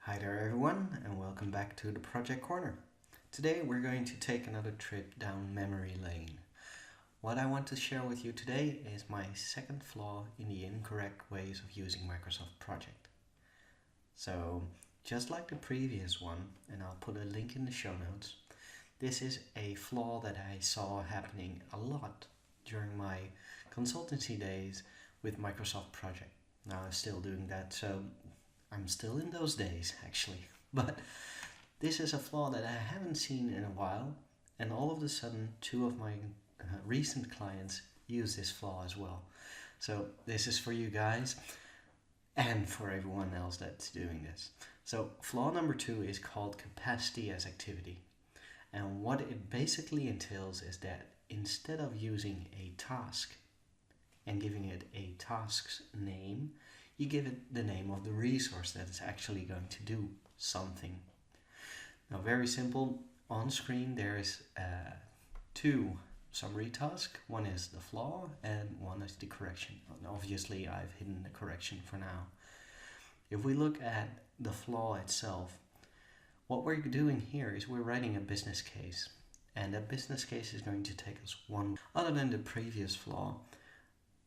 Hi there everyone, and welcome back to the Project Corner. Today we're going to take another trip down memory lane. What I want to share with you today is my second flaw in the incorrect ways of using Microsoft Project. So, just like the previous one, and I'll put a link in the show notes, this is a flaw that I saw happening a lot during my consultancy days with Microsoft Project. Now I'm still doing that, so I'm still in those days actually. But this is a flaw that I haven't seen in a while, and all of a sudden two of my recent clients use this flaw as well. So this is for you guys and for everyone else that's doing this. So flaw number 2 is called capacity as activity. And what it basically entails is that instead of using a task and giving it a task's name, you give it the name of the resource that is actually going to do something. Now, very simple. On screen there is two summary tasks. One is the flaw and one is the correction. And obviously I've hidden the correction for now. If we look at the flaw itself, what we're doing here is we're writing a business case. And that business case is going to take us one. Other than the previous flaw,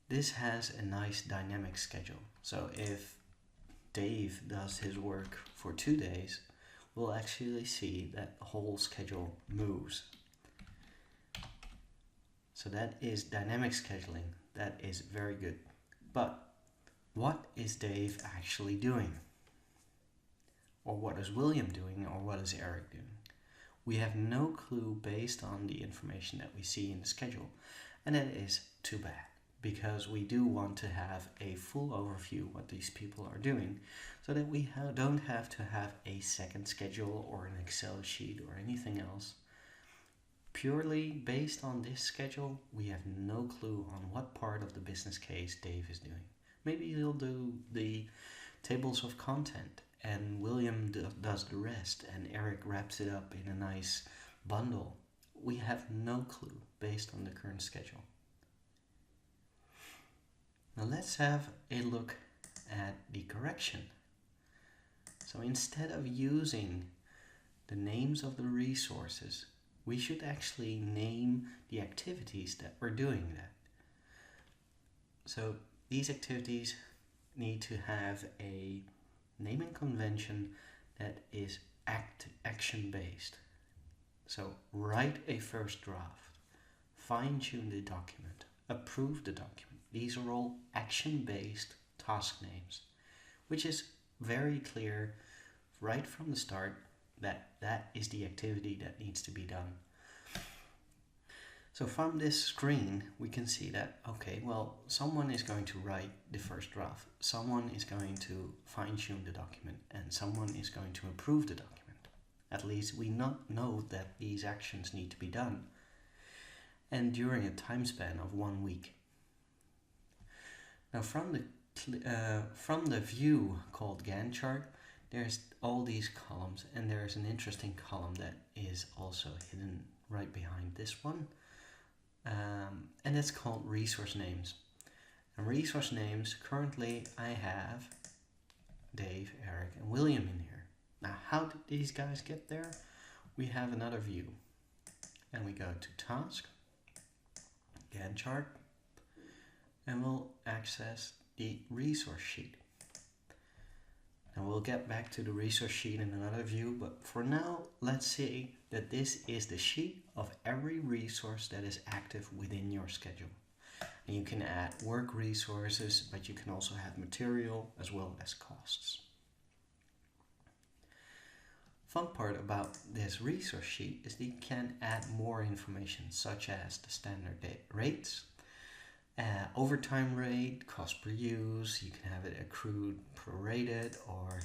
this has a nice dynamic schedule. So if Dave does his work for 2 days, we'll actually see that the whole schedule moves. So that is dynamic scheduling. That is very good. But what is Dave actually doing? Or what is William doing? Or what is Eric doing? We have no clue based on the information that we see in the schedule. And that is too bad, because we do want to have a full overview what these people are doing, so that we don't have to have a second schedule or an Excel sheet or anything else. Purely based on this schedule, we have no clue on what part of the business case Dave is doing. Maybe he'll do the tables of content and William does the rest and Eric wraps it up in a nice bundle. We have no clue based on the current schedule. Now let's have a look at the correction. So instead of using the names of the resources, we should actually name the activities that we're doing that. So these activities need to have a naming convention that is action based. So write a first draft, fine-tune the document, approve the document. These are all action-based task names, which is very clear right from the start that that is the activity that needs to be done. So from this screen, we can see that, okay, well, someone is going to write the first draft, someone is going to fine-tune the document, and someone is going to approve the document. At least we know that these actions need to be done, and during a time span of 1 week. Now from the view called Gantt chart, there's all these columns, and there's an interesting column that is also hidden right behind this one, and it's called resource names. And resource names, currently I have Dave, Eric, and William in here. Now how did these guys get there? We have another view, and we go to task, Gantt chart, and we'll access the resource sheet. And we'll get back to the resource sheet in another view, but for now, let's say that this is the sheet of every resource that is active within your schedule. And you can add work resources, but you can also have material as well as costs. Fun part about this resource sheet is that you can add more information, such as the standard rates, overtime rate, cost per use. You can have it accrued prorated or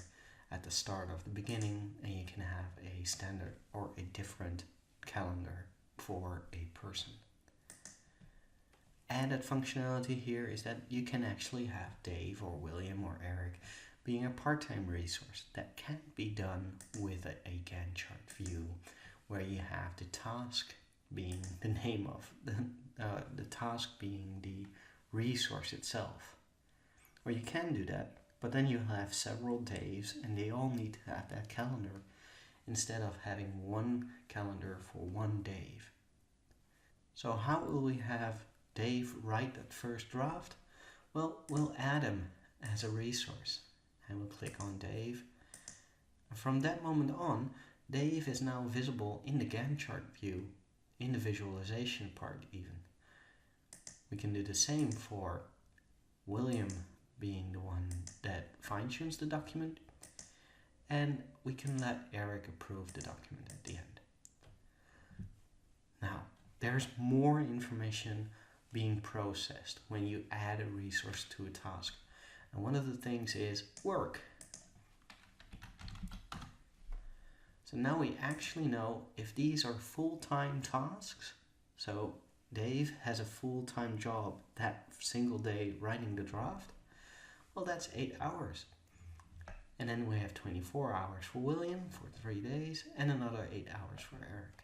at the start of the beginning, and you can have a standard or a different calendar for a person. Added functionality here is that you can actually have Dave or William or Eric being a part-time resource. That can't be done with a Gantt chart view, where you have the task being the name of the task being the resource itself. Or you can do that But then you have several Daves and they all need to have that calendar instead of having one calendar for one Dave. So how will we have Dave write that first draft? Well, we'll add him as a resource and we'll click on Dave. And from that moment on, Dave is now visible in the Gantt chart view, in the visualization part even. We can do the same for William being the one that fine-tunes the document, and we can let Eric approve the document at the end. Now, there's more information being processed when you add a resource to a task. And one of the things is work. So now we actually know if these are full-time tasks. So Dave has a full-time job that single day writing the draft. Well, that's 8 hours. And then we have 24 hours for William for 3 days and another 8 hours for Eric.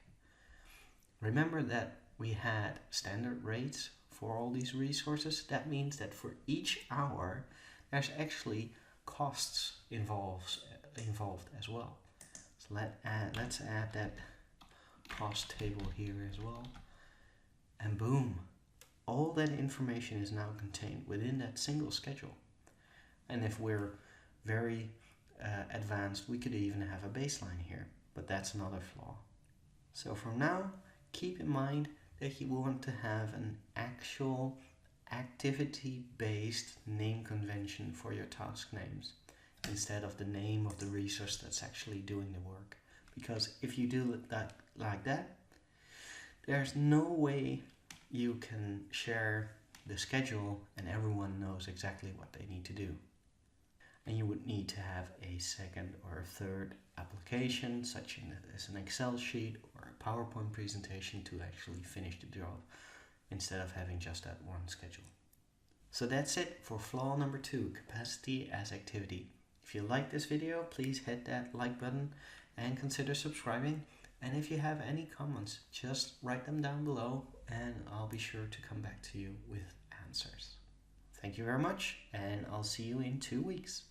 Remember that we had standard rates for all these resources. That means that for each hour, there's actually costs involved as well. So let's add that cost table here as well. And boom, all that information is now contained within that single schedule. And if we're very advanced, we could even have a baseline here, but that's another flaw. So from now, keep in mind that you want to have an actual activity-based name convention for your task names instead of the name of the resource that's actually doing the work. Because if you do that like that, there's no way you can share the schedule and everyone knows exactly what they need to do. And you would need to have a second or a third application, such as an Excel sheet or a PowerPoint presentation to actually finish the job instead of having just that one schedule. So that's it for flaw number 2, capacity as activity. If you like this video, please hit that like button and consider subscribing. And if you have any comments, just write them down below and I'll be sure to come back to you with answers. Thank you very much, and I'll see you in 2 weeks.